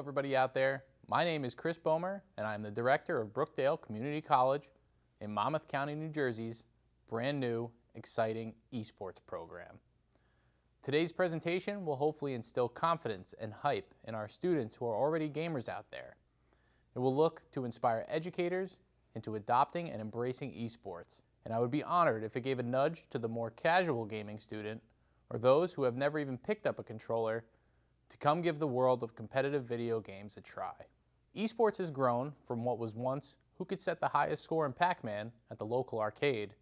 everybody out there. My name is Chris Boehmer, and I'm the director of Brookdale Community College in Monmouth County, New Jersey's brand new, exciting esports program. Today's presentation will hopefully instill confidence and hype in our students who are already gamers out there. It will look to inspire educators into adopting and embracing esports, and I would be honored if it gave a nudge to the more casual gaming student or those who have never even picked up a controller to come give the world of competitive video games a try. Esports has grown from what was once who could set the highest score in Pac-Man at the local arcade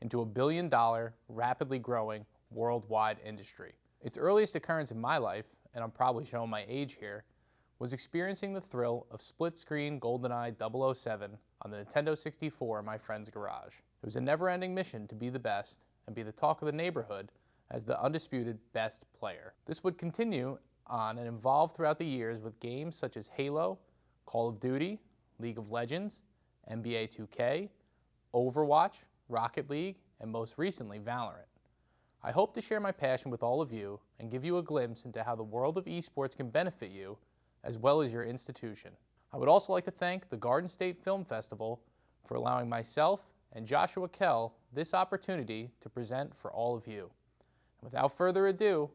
into a billion-dollar, rapidly growing, worldwide industry. Its earliest occurrence in my life, and I'm probably showing my age here, was experiencing the thrill of split-screen GoldenEye 007 on the Nintendo 64 in my friend's garage. It was a never-ending mission to be the best and be the talk of the neighborhood as the undisputed best player. This would continue on and evolve throughout the years with games such as Halo, Call of Duty, League of Legends, NBA 2K, Overwatch, Rocket League, and most recently Valorant. I hope to share my passion with all of you and give you a glimpse into how the world of esports can benefit you as well as your institution. I would also like to thank the Garden State Film Festival for allowing myself and Joshua Kell this opportunity to present for all of you. Without further ado,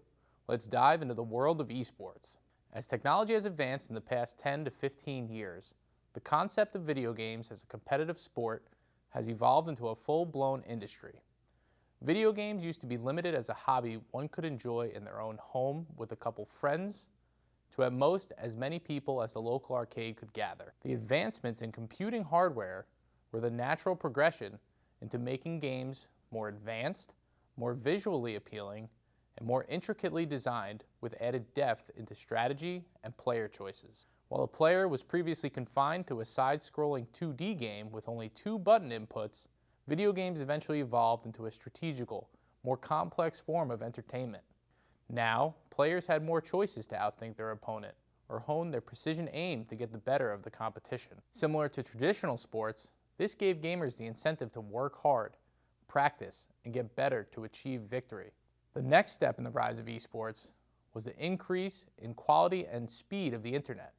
let's dive into the world of esports. As technology has advanced in the past 10 to 15 years, the concept of video games as a competitive sport has evolved into a full-blown industry. Video games used to be limited as a hobby one could enjoy in their own home with a couple friends, to at most as many people as the local arcade could gather. The advancements in computing hardware were the natural progression into making games more advanced, more visually appealing, and more intricately designed with added depth into strategy and player choices. While a player was previously confined to a side-scrolling 2D game with only 2 button inputs, video games eventually evolved into a strategical, more complex form of entertainment. Now, players had more choices to outthink their opponent or hone their precision aim to get the better of the competition. Similar to traditional sports, this gave gamers the incentive to work hard, practice, and get better to achieve victory. The next step in the rise of esports was the increase in quality and speed of the internet.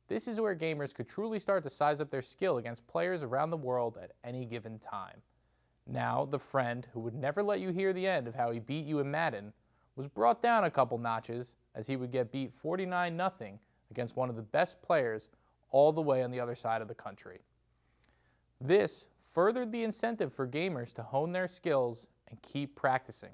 This is where gamers could truly start to size up their skill against players around the world at any given time. Now, the friend who would never let you hear the end of how he beat you in Madden was brought down a couple notches as he would get beat 49-0 against one of the best players all the way on the other side of the country. This furthered the incentive for gamers to hone their skills and keep practicing.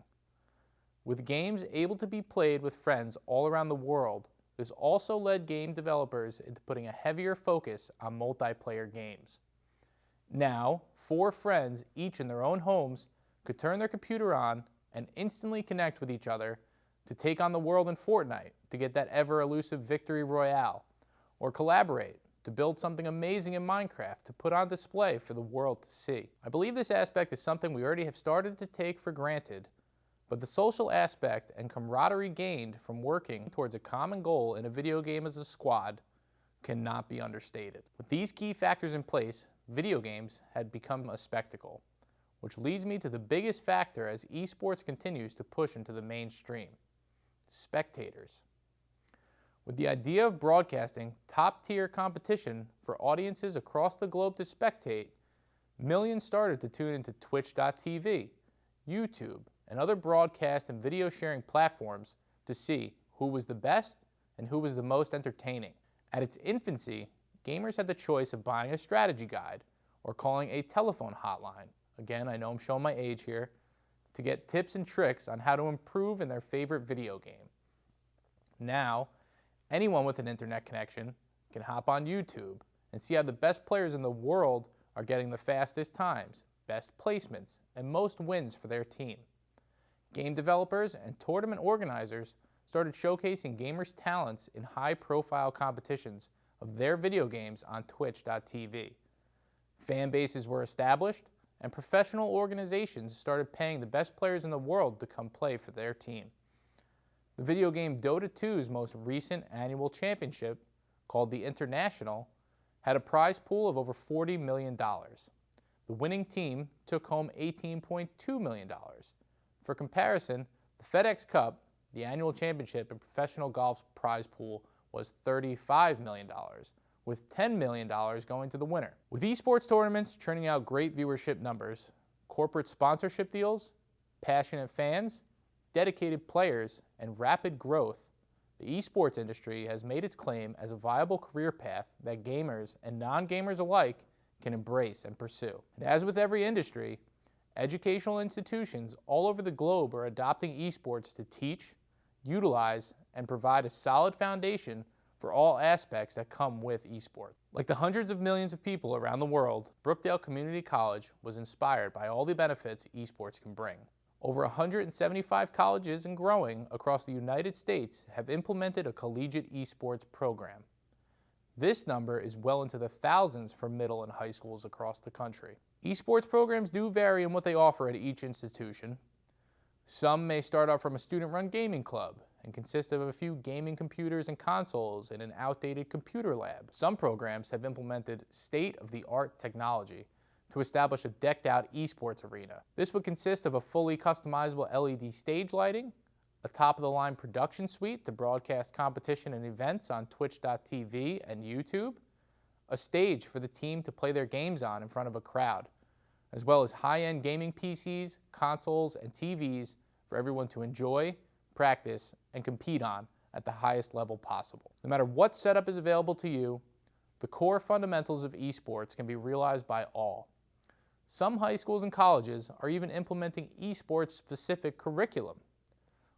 With games able to be played with friends all around the world, this also led game developers into putting a heavier focus on multiplayer games. Now, 4 friends, each in their own homes, could turn their computer on and instantly connect with each other to take on the world in Fortnite to get that ever-elusive victory royale, or collaborate to build something amazing in Minecraft to put on display for the world to see. I believe this aspect is something we already have started to take for granted, but the social aspect and camaraderie gained from working towards a common goal in a video game as a squad cannot be understated. With these key factors in place, video games had become a spectacle, which leads me to the biggest factor as esports continues to push into the mainstream: spectators. With the idea of broadcasting top-tier competition for audiences across the globe to spectate, millions started to tune into Twitch.tv, YouTube, and other broadcast and video sharing platforms to see who was the best and who was the most entertaining. At its infancy, gamers had the choice of buying a strategy guide or calling a telephone hotline, again, I know I'm showing my age here, to get tips and tricks on how to improve in their favorite video game. Now, anyone with an internet connection can hop on YouTube and see how the best players in the world are getting the fastest times, best placements, and most wins for their team. Game developers and tournament organizers started showcasing gamers' talents in high-profile competitions of their video games on Twitch.tv. Fan bases were established, and professional organizations started paying the best players in the world to come play for their team. The video game Dota 2's most recent annual championship, called the International, had a prize pool of over $40 million. The winning team took home $18.2 million. For comparison, the FedEx Cup, the annual championship in professional golf's prize pool, was $35 million, with $10 million going to the winner. With esports tournaments churning out great viewership numbers, corporate sponsorship deals, passionate fans, dedicated players, and rapid growth, the esports industry has made its claim as a viable career path that gamers and non-gamers alike can embrace and pursue. And as with every industry, educational institutions all over the globe are adopting esports to teach, utilize, and provide a solid foundation for all aspects that come with esports. Like the hundreds of millions of people around the world, Brookdale Community College was inspired by all the benefits esports can bring. Over 175 colleges and growing across the United States have implemented a collegiate esports program. This number is well into the thousands for middle and high schools across the country. Esports programs do vary in what they offer at each institution. Some may start out from a student-run gaming club and consist of a few gaming computers and consoles in an outdated computer lab. Some programs have implemented state-of-the-art technology to establish a decked-out esports arena. This would consist of a fully customizable LED stage lighting, a top-of-the-line production suite to broadcast competition and events on Twitch.tv and YouTube, a stage for the team to play their games on in front of a crowd, as well as high-end gaming PCs, consoles, and TVs for everyone to enjoy, practice, and compete on at the highest level possible. No matter what setup is available to you, the core fundamentals of esports can be realized by all. Some high schools and colleges are even implementing esports-specific curriculum.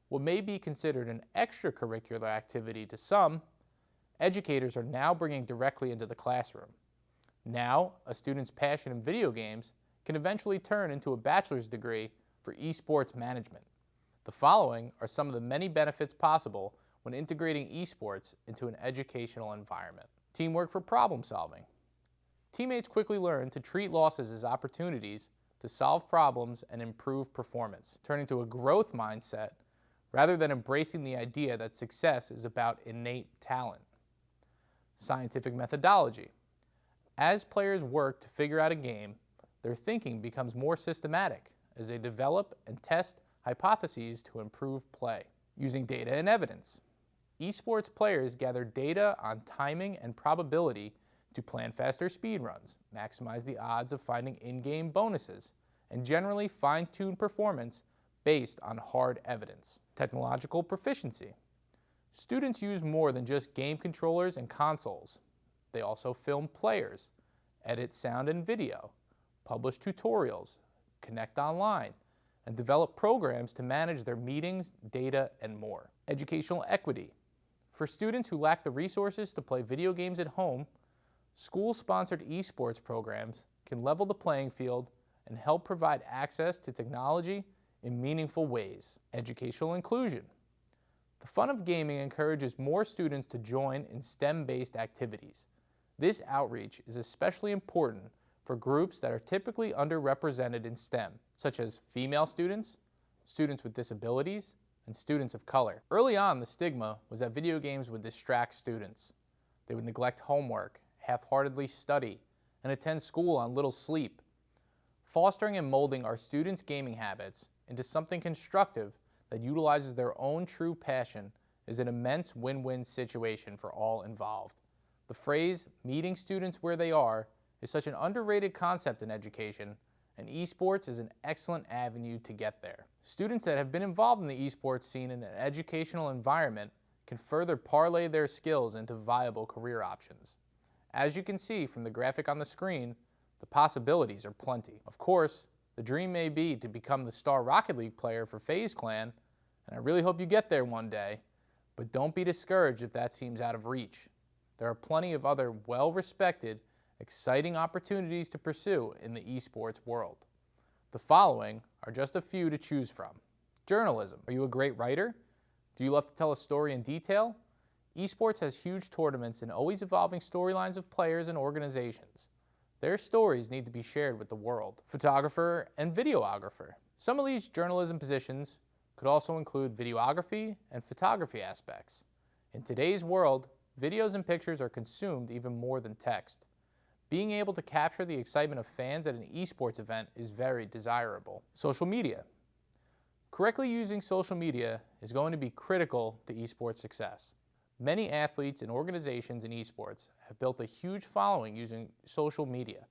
What may be considered an extracurricular activity to some, educators are now bringing directly into the classroom. Now, a student's passion in video games can eventually turn into a bachelor's degree for esports management. The following are some of the many benefits possible when integrating esports into an educational environment. Teamwork for problem solving. Teammates quickly learn to treat losses as opportunities to solve problems and improve performance, turning to a growth mindset rather than embracing the idea that success is about innate talent. Scientific methodology. As players work to figure out a game, their thinking becomes more systematic as they develop and test hypotheses to improve play. Using data and evidence. Esports players gather data on timing and probability to plan faster speedruns, maximize the odds of finding in-game bonuses, and generally fine-tune performance based on hard evidence. Technological proficiency. Students use more than just game controllers and consoles. They also film players, edit sound and video, publish tutorials, connect online, and develop programs to manage their meetings, data, and more. Educational equity. For students who lack the resources to play video games at home, school-sponsored esports programs can level the playing field and help provide access to technology in meaningful ways. Educational inclusion. The fun of gaming encourages more students to join in STEM-based activities. This outreach is especially important for groups that are typically underrepresented in STEM, such as female students, students with disabilities, and students of color. Early on, the stigma was that video games would distract students. They would neglect homework, half-heartedly study, and attend school on little sleep. Fostering and molding our students' gaming habits into something constructive that utilizes their own true passion is an immense win-win situation for all involved. The phrase, meeting students where they are, is such an underrated concept in education, and esports is an excellent avenue to get there. Students that have been involved in the esports scene in an educational environment can further parlay their skills into viable career options. As you can see from the graphic on the screen, the possibilities are plenty. Of course, the dream may be to become the star Rocket League player for FaZe Clan, and I really hope you get there one day, but don't be discouraged if that seems out of reach. There are plenty of other well-respected, exciting opportunities to pursue in the esports world. The following are just a few to choose from. Journalism. Are you a great writer? Do you love to tell a story in detail? Esports has huge tournaments and always evolving storylines of players and organizations. Their stories need to be shared with the world. Photographer and videographer. Some of these journalism positions could also include videography and photography aspects. In today's world, videos and pictures are consumed even more than text. Being able to capture the excitement of fans at an esports event is very desirable. Social media. Correctly using social media is going to be critical to esports success. Many athletes and organizations in esports have built a huge following using social media.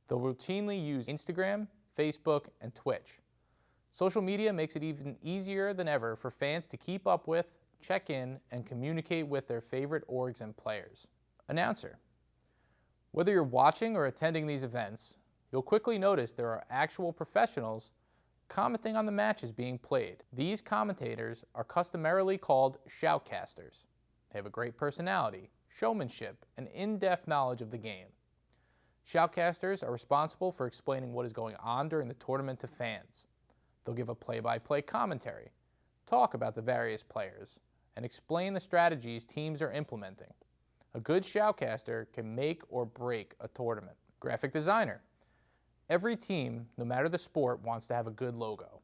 They'll routinely use Instagram, Facebook, and Twitch. Social media makes it even easier than ever for fans to keep up with, check in, and communicate with their favorite orgs and players. Announcer. Whether you're watching or attending these events, you'll quickly notice there are actual professionals commenting on the matches being played. These commentators are customarily called Shoutcasters. They have a great personality, showmanship, and in-depth knowledge of the game. Shoutcasters are responsible for explaining what is going on during the tournament to fans. They'll give a play-by-play commentary, talk about the various players, and explain the strategies teams are implementing. A good Shoutcaster can make or break a tournament. Graphic designer. Every team, no matter the sport, wants to have a good logo.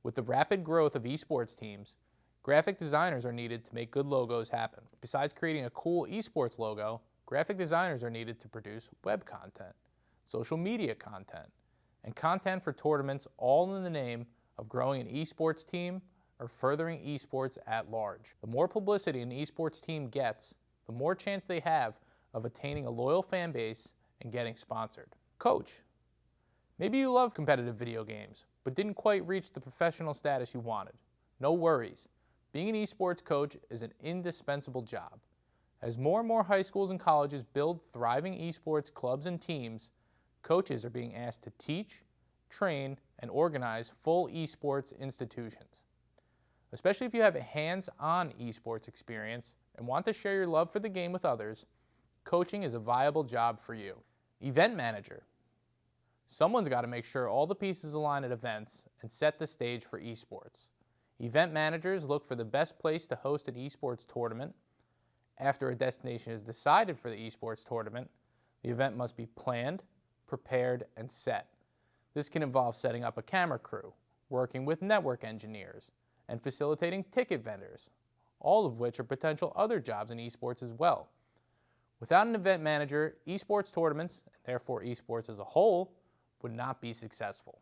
With the rapid growth of esports teams, graphic designers are needed to make good logos happen. Besides creating a cool esports logo, graphic designers are needed to produce web content, social media content, and content for tournaments, all in the name of growing an esports team or furthering esports at large. The more publicity an esports team gets, the more chance they have of attaining a loyal fan base and getting sponsored. Coach. Maybe you love competitive video games, but didn't quite reach the professional status you wanted. No worries. Being an esports coach is an indispensable job. As more and more high schools and colleges build thriving esports clubs and teams, coaches are being asked to teach, train, and organize full esports institutions. Especially if you have a hands-on esports experience and want to share your love for the game with others, coaching is a viable job for you. Event manager. Someone's got to make sure all the pieces align at events and set the stage for esports. Event managers look for the best place to host an esports tournament. After a destination is decided for the esports tournament, the event must be planned, prepared, and set. This can involve setting up a camera crew, working with network engineers, and facilitating ticket vendors, all of which are potential other jobs in esports as well. Without an event manager, esports tournaments, and therefore esports as a whole, would not be successful.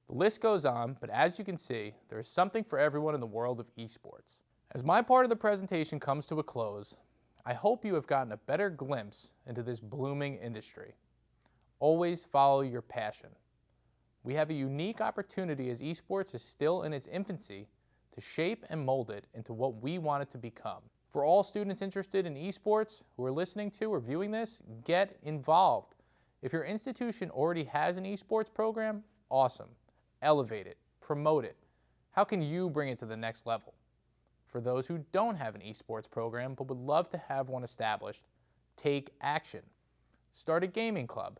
The list goes on, but as you can see, there is something for everyone in the world of esports. As my part of the presentation comes to a close, I hope you have gotten a better glimpse into this blooming industry. Always follow your passion. We have a unique opportunity as esports is still in its infancy to shape and mold it into what we want it to become. For all students interested in esports who are listening to or viewing this, get involved. If your institution already has an esports program, awesome. Elevate it, promote it. How can you bring it to the next level? For those who don't have an esports program but would love to have one established, take action. Start a gaming club.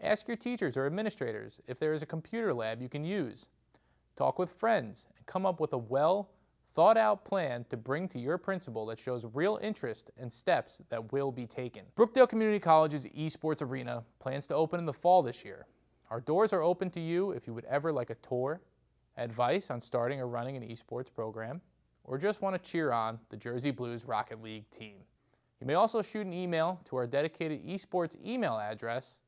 Ask your teachers or administrators if there is a computer lab you can use. Talk with friends and come up with a well-thought-out plan to bring to your principal that shows real interest and steps that will be taken. Brookdale Community College's esports arena plans to open in the fall this year. Our doors are open to you if you would ever like a tour, advice on starting or running an esports program, or just want to cheer on the Jersey Blues Rocket League team. You may also shoot an email to our dedicated esports email address.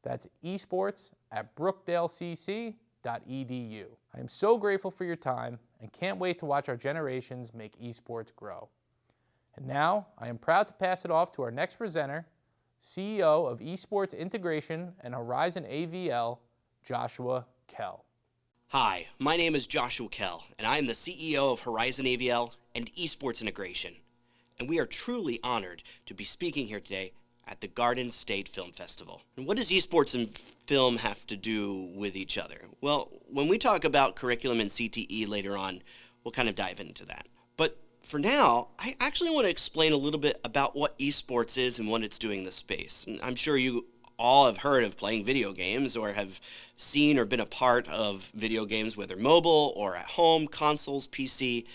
That's esports@brookdalecc.edu. I am so grateful for your time and can't wait to watch our generations make esports grow. And now, I am proud to pass it off to our next presenter, CEO of Esports Integration and Horizon AVL, Joshua Kell. Hi, my name is Joshua Kell, and I am the CEO of Horizon AVL and Esports Integration. And we are truly honored to be speaking here today at the Garden State Film Festival. And what does esports and film have to do with each other? Well, when we talk about curriculum and CTE later on, we'll kind of dive into that. But for now, I actually want to explain a little bit about what esports is and what it's doing in the space. And I'm sure you all have heard of playing video games or have seen or been a part of video games, whether mobile or at home, consoles, PC.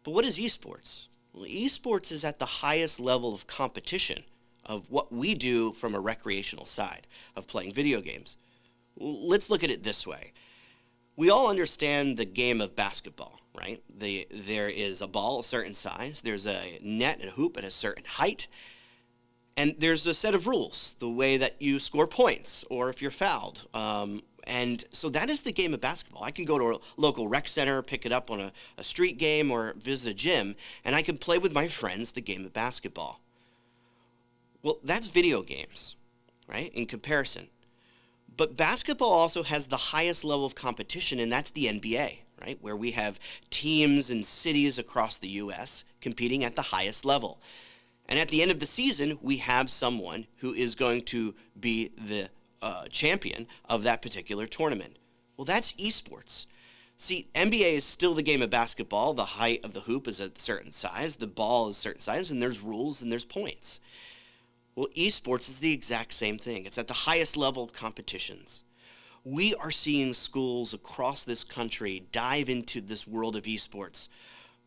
But what is esports? Well, esports is at the highest level of competition of what we do from a recreational side of playing video games. Let's look at it this way. We all understand the game of basketball, right? There is a ball a certain size, there's a net and a hoop at a certain height, and there's a set of rules, the way that you score points, or if you're fouled, And so that is the game of basketball. I can go to a local rec center, pick it up on a street game, or visit a gym, and I can play with my friends the game of basketball. Well, that's video games, right, in comparison. But basketball also has the highest level of competition, and that's the NBA, right, where we have teams and cities across the U.S. competing at the highest level. And at the end of the season, we have someone who is going to be the champion of that particular tournament. Well, that's esports. See, NBA is still the game of basketball. The height of the hoop is a certain size, the ball is a certain size, and there's rules and there's points. Well, esports is the exact same thing. It's at the highest level of competitions. We are seeing schools across this country dive into this world of esports,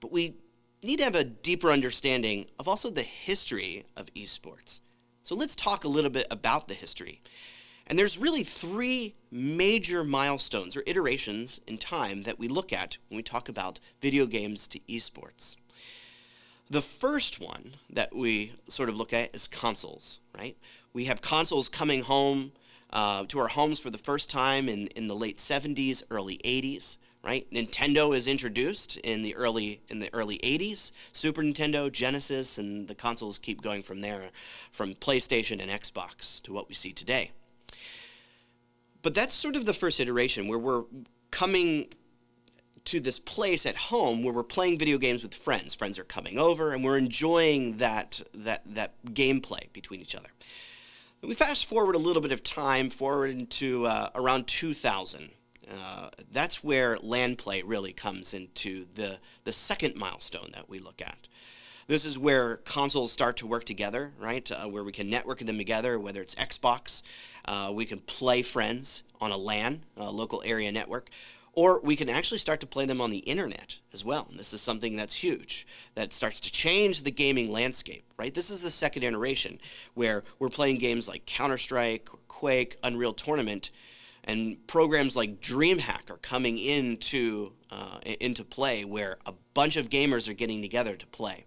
but we need to have a deeper understanding of also the history of esports. So let's talk a little bit about the history. And there's really three major milestones or iterations in time that we look at when we talk about video games to esports. The first one that we sort of look at is consoles, right? We have consoles coming home to our homes for the first time in the late 70s, early 80s, right? Nintendo is introduced in the early 80s, Super Nintendo, Genesis, and the consoles keep going from there, from PlayStation and Xbox to what we see today. But that's sort of the first iteration where we're coming to this place at home where we're playing video games with friends. Friends are coming over and we're enjoying that gameplay between each other. And we fast forward a little bit of time forward into around 2000. That's where LAN play really comes into the second milestone that we look at. This is where consoles start to work together, right? Where we can network them together, whether it's Xbox, we can play friends on a LAN, a local area network, or we can actually start to play them on the internet as well. And this is something that's huge, that starts to change the gaming landscape, right? This is the second iteration where we're playing games like Counter-Strike, Quake, Unreal Tournament, and programs like DreamHack are coming into play where a bunch of gamers are getting together to play.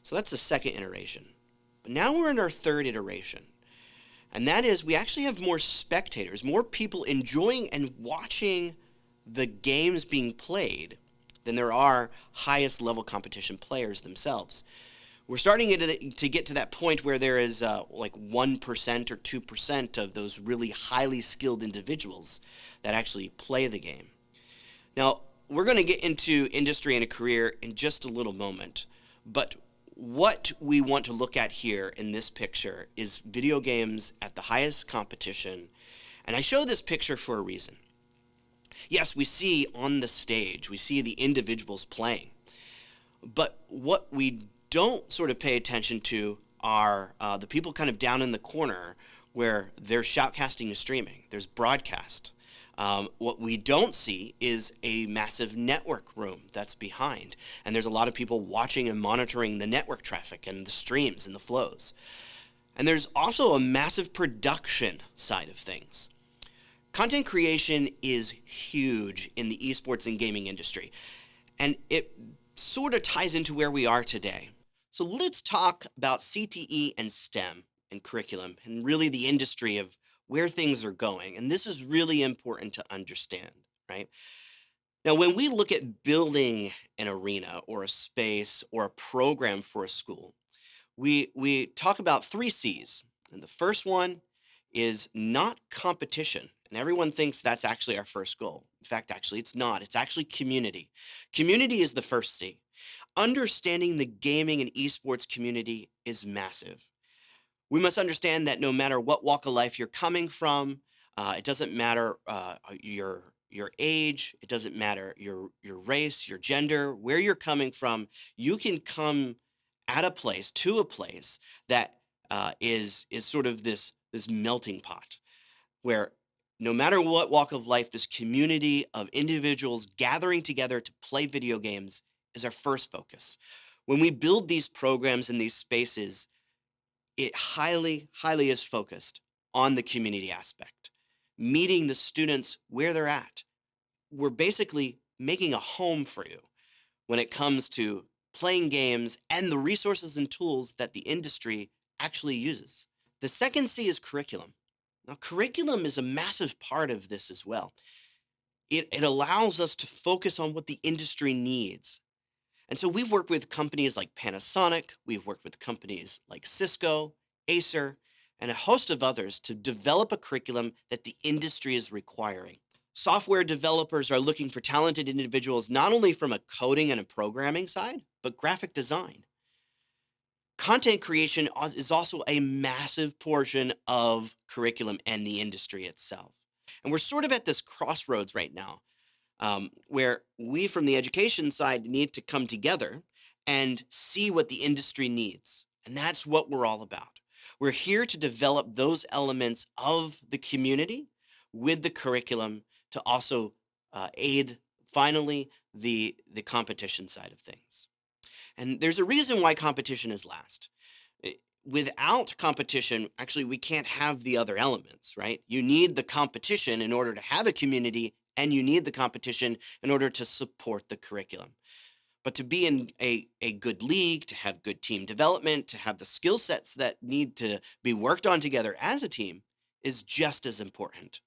So that's the second iteration. But now we're in our third iteration. And that is we actually have more spectators, more people enjoying and watching the games being played than there are highest level competition players themselves. We're starting to get to that point where there is like 1% or 2% of those really highly skilled individuals that actually play the game. Now, we're going to get into industry and a career in just a little moment, but what we want to look at here in this picture is video games at the highest competition, and I show this picture for a reason. Yes, we see on the stage, we see the individuals playing, but what we don't sort of pay attention to are the people kind of down in the corner where there's shoutcasting and streaming, there's broadcast. What we don't see is a massive network room that's behind, and there's a lot of people watching and monitoring the network traffic and the streams and the flows. And there's also a massive production side of things. Content creation is huge in the esports and gaming industry, and it sort of ties into where we are today. So let's talk about CTE and STEM and curriculum and really the industry of where things are going. And this is really important to understand, right? Now, when we look at building an arena or a space or a program for a school, we talk about 3 C's. And the first one is not competition. And everyone thinks that's actually our first goal. In fact, actually, it's not. It's actually community. Community is the first C. Understanding the gaming and esports community is massive. We must understand that no matter what walk of life you're coming from, it doesn't matter your age, it doesn't matter your race, your gender, where you're coming from, you can come at a place, to a place that is sort of this melting pot where no matter what walk of life, this community of individuals gathering together to play video games is our first focus. When we build these programs in these spaces, it highly is focused on the community aspect, meeting the students where they're at. We're basically making a home for you when it comes to playing games and the resources and tools that the industry actually uses. The second C is curriculum. Now, curriculum is a massive part of this as well. It allows us to focus on what the industry needs. And so we've worked with companies like Panasonic, we've worked with companies like Cisco, Acer, and a host of others to develop a curriculum that the industry is requiring. Software developers are looking for talented individuals not only from a coding and a programming side, but graphic design. Content creation is also a massive portion of curriculum and the industry itself. And we're sort of at this crossroads right now, where we from the education side need to come together and see what the industry needs. And that's what we're all about. We're here to develop those elements of the community with the curriculum to also aid, finally, the competition side of things. And there's a reason why competition is last. Without competition, actually, we can't have the other elements, right? You need the competition in order to have a community, and you need the competition in order to support the curriculum. But to be in a good league, to have good team development, to have the skill sets that need to be worked on together as a team is just as important.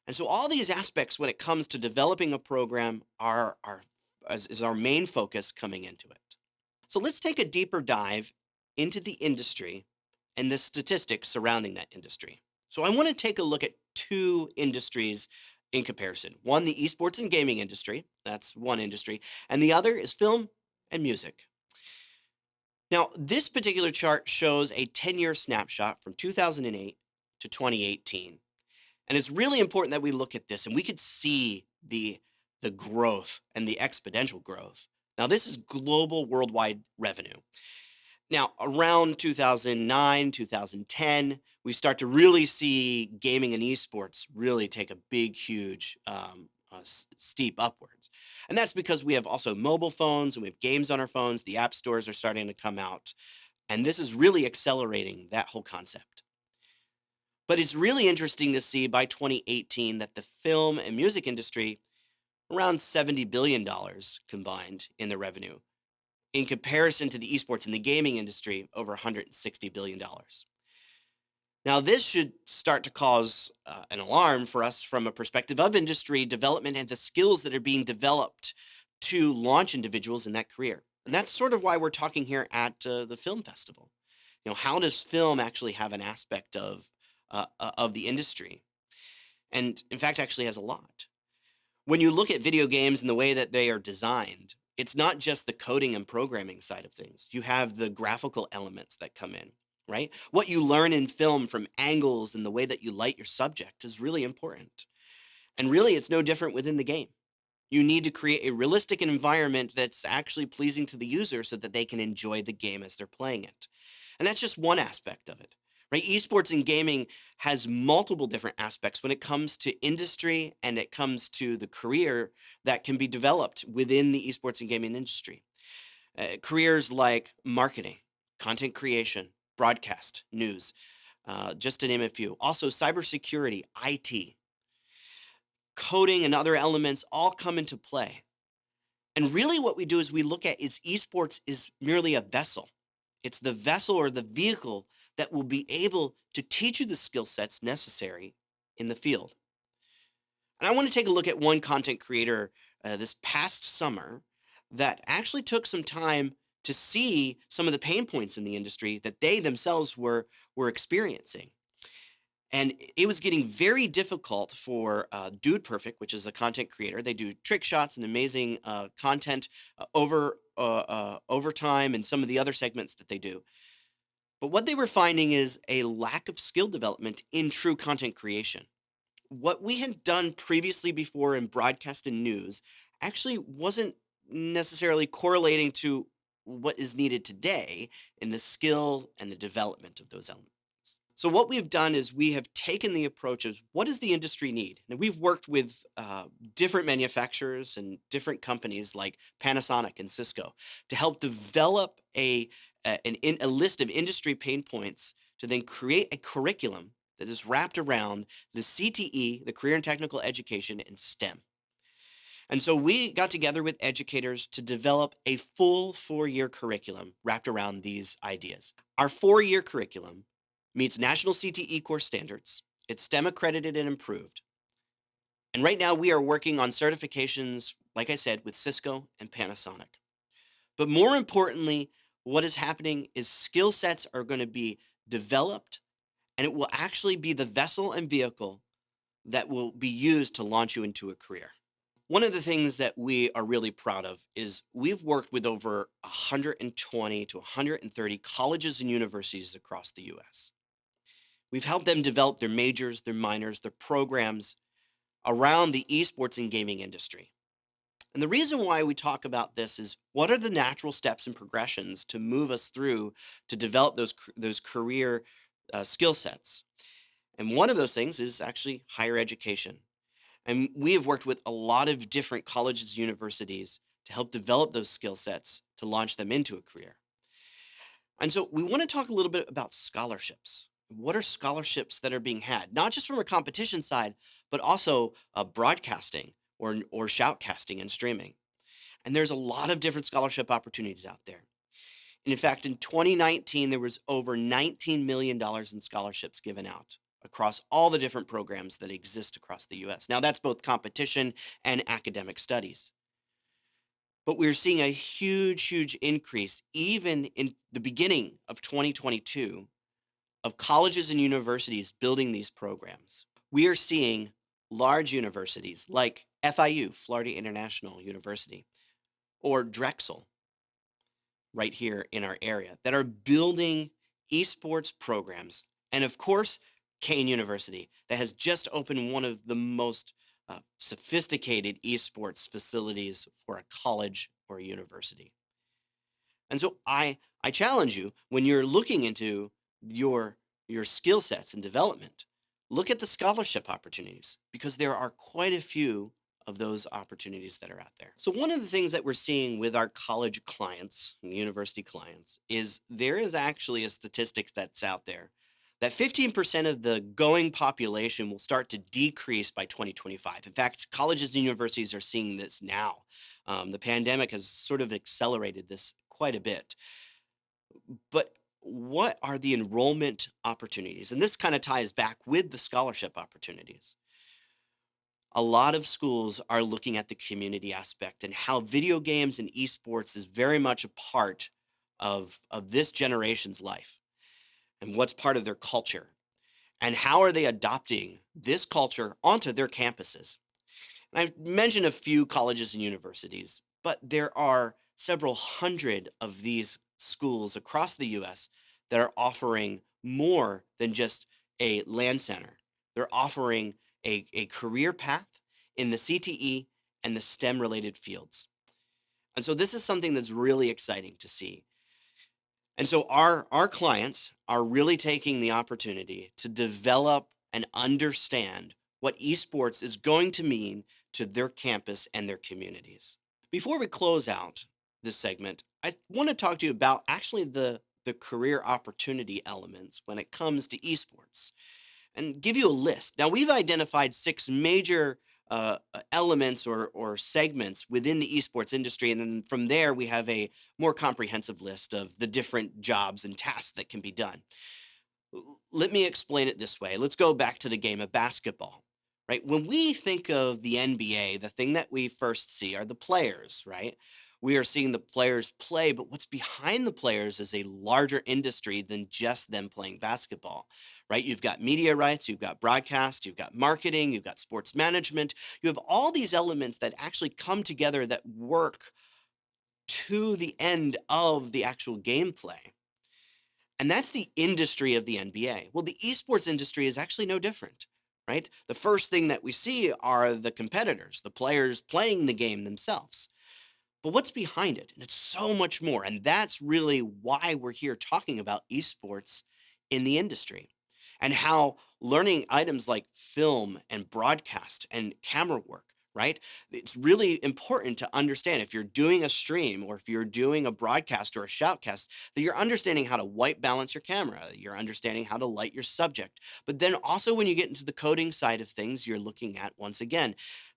And so all these aspects when it comes to developing a program is our main focus coming into it. So let's take a deeper dive into the industry and the statistics surrounding that industry. So I want to take a look at two industries in comparison. One, the esports and gaming industry, that's one industry, and the other is film and music. Now, this particular chart shows a 10-year snapshot from 2008 to 2018. And it's really important that we look at this and we could see the growth and the exponential growth. Now, this is global worldwide revenue. Now, around 2009, 2010, we start to really see gaming and esports really take a big, huge, steep upwards. And that's because we have also mobile phones and we have games on our phones. The app stores are starting to come out. And this is really accelerating that whole concept. But it's really interesting to see by 2018 that the film and music industry, around $70 billion combined in the revenue, in comparison to the esports and the gaming industry, over $160 billion. Now, this should start to cause an alarm for us from a perspective of industry development and the skills that are being developed to launch individuals in that career. And that's sort of why we're talking here at the film festival. How does film actually have an aspect of the industry? And in fact, actually has a lot. When you look at video games and the way that they are designed, it's not just the coding and programming side of things. You have the graphical elements that come in, right? What you learn in film from angles and the way that you light your subject is really important. And really, it's no different within the game. You need to create a realistic environment that's actually pleasing to the user so that they can enjoy the game as they're playing it. And that's just one aspect of it, right? Esports and gaming has multiple different aspects when it comes to industry and it comes to the career that can be developed within the esports and gaming industry. Careers like marketing, content creation, broadcast, news, just to name a few. Also, cybersecurity, IT, coding, and other elements all come into play. And really what we do is we look at is esports is merely a vessel. It's the vessel or the vehicle that will be able to teach you the skill sets necessary in the field. And I want to take a look at one content creator this past summer that actually took some time to see some of the pain points in the industry that they themselves were experiencing. And it was getting very difficult for Dude Perfect, which is a content creator. They do trick shots and amazing content over time and some of the other segments that they do. But what they were finding is a lack of skill development in true content creation. What we had done previously before in broadcast and news actually wasn't necessarily correlating to what is needed today in the skill and the development of those elements. So what we've done is we have taken the approach of what does the industry need? And we've worked with different manufacturers and different companies like Panasonic and Cisco to help develop a list of industry pain points to then create a curriculum that is wrapped around the CTE, the Career and Technical Education, and STEM. And so we got together with educators to develop a full 4-year curriculum wrapped around these ideas. Our 4-year curriculum meets national CTE core standards. It's STEM accredited and improved. And right now we are working on certifications, like I said, with Cisco and Panasonic. But more importantly, what is happening is skill sets are going to be developed, and it will actually be the vessel and vehicle that will be used to launch you into a career. One of the things that we are really proud of is we've worked with over 120 to 130 colleges and universities across the US. We've helped them develop their majors, their minors, their programs around the esports and gaming industry. And the reason why we talk about this is what are the natural steps and progressions to move us through to develop those career skill sets. And one of those things is actually higher education. And we have worked with a lot of different colleges, universities to help develop those skill sets to launch them into a career. And so we want to talk a little bit about scholarships. What are scholarships that are being had, not just from a competition side, but also broadcasting or shoutcasting and streaming? And there's a lot of different scholarship opportunities out there. And in fact, in 2019, there was over $19 million in scholarships given out across all the different programs that exist across the US. Now, that's both competition and academic studies. But we're seeing a huge increase, even in the beginning of 2022, of colleges and universities building these programs. We are seeing large universities like FIU, Florida International University, or Drexel, right here in our area, that are building esports programs. And of course, Kane University, that has just opened one of the most sophisticated esports facilities for a college or a university. And so I challenge you, when you're looking into your skill sets and development, look at the scholarship opportunities, because there are quite a few of those opportunities that are out there. So one of the things that we're seeing with our college clients and university clients is there is actually a statistics that's out there that 15% of the going population will start to decrease by 2025. In fact, colleges and universities are seeing this now. The pandemic has sort of accelerated this quite a bit. But what are the enrollment opportunities? And this kind of ties back with the scholarship opportunities. A lot of schools are looking at the community aspect and how video games and esports is very much a part of this generation's life and what's part of their culture. And how are they adopting this culture onto their campuses? And I've mentioned a few colleges and universities, but there are several hundred of these schools across the US that are offering more than just a LAN center. They're offering a career path in the CTE and the STEM related fields. And so this is something that's really exciting to see. And so our clients are really taking the opportunity to develop and understand what esports is going to mean to their campus and their communities. Before we close out this segment, I want to talk to you about actually the career opportunity elements when it comes to esports and give you a list. Now, we've identified 6 major elements or segments within the esports industry. And then from there, we have a more comprehensive list of the different jobs and tasks that can be done. Let me explain it this way. Let's go back to the game of basketball, right? When we think of the NBA, the thing that we first see are the players, right? We are seeing the players play, but what's behind the players is a larger industry than just them playing basketball, right? You've got media rights, you've got broadcast, you've got marketing, you've got sports management. You have all these elements that actually come together that work to the end of the actual gameplay. And that's the industry of the NBA. Well, the esports industry is actually no different, right? The first thing that we see are the competitors, the players playing the game themselves. But what's behind it? And it's so much more. And that's really why we're here talking about esports in the industry and how learning items like film and broadcast and camera work, right? It's really important to understand if you're doing a stream or if you're doing a broadcast or a shoutcast, that you're understanding how to white balance your camera, that you're understanding how to light your subject. But then also when you get into the coding side of things, you're looking at, once again,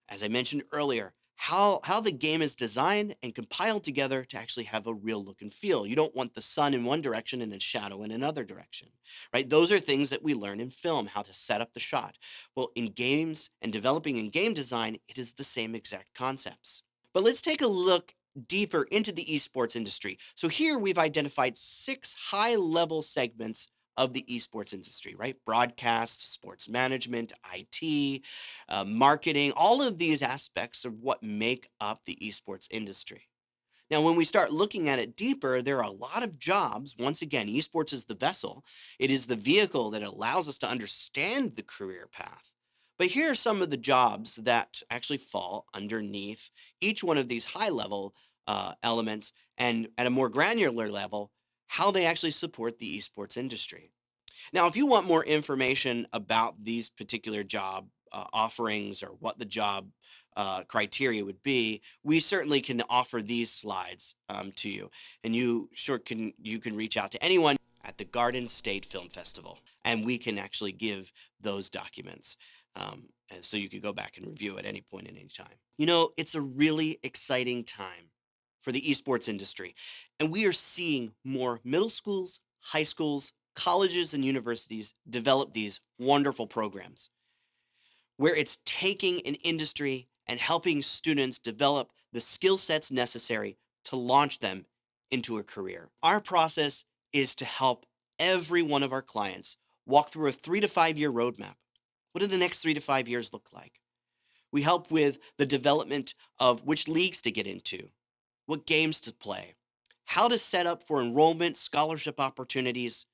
as I mentioned earlier, how the game is designed and compiled together to actually have a real look and feel. You don't want the sun in one direction and a shadow in another direction, right? Those are things that we learn in film, how to set up the shot. Well, in games and developing in game design, it is the same exact concepts. But let's take a look deeper into the esports industry. So here we've identified 6 high-level segments of the esports industry, right? Broadcast, sports management, IT, marketing, all of these aspects are what make up the esports industry. Now, when we start looking at it deeper, there are a lot of jobs. Once again, esports is the vessel. It is the vehicle that allows us to understand the career path. But here are some of the jobs that actually fall underneath each one of these high level elements, and at a more granular level, how they actually support the esports industry. Now, if you want more information about these particular job offerings or what the job criteria would be, we certainly can offer these slides to you, and you can reach out to anyone at the Garden State Film Festival, and we can actually give those documents. And so you could go back and review at any point in any time. You know, it's a really exciting time for the esports industry, and we are seeing more middle schools, high schools, colleges, and universities develop these wonderful programs where it's taking an industry and helping students develop the skill sets necessary to launch them into a career. Our process is to help every one of our clients walk through a 3 to 5 year roadmap. What do the next 3 to 5 years look like? We help with the development of which leagues to get into, what games to play, how to set up for enrollment, scholarship opportunities,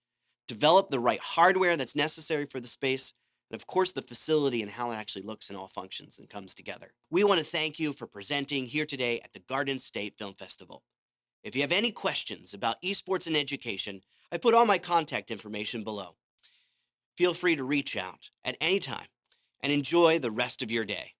develop the right hardware that's necessary for the space, and of course the facility and how it actually looks and all functions and comes together. We want to thank you for presenting here today at the Garden State Film Festival. If you have any questions about esports and education, I put all my contact information below. Feel free to reach out at any time and enjoy the rest of your day.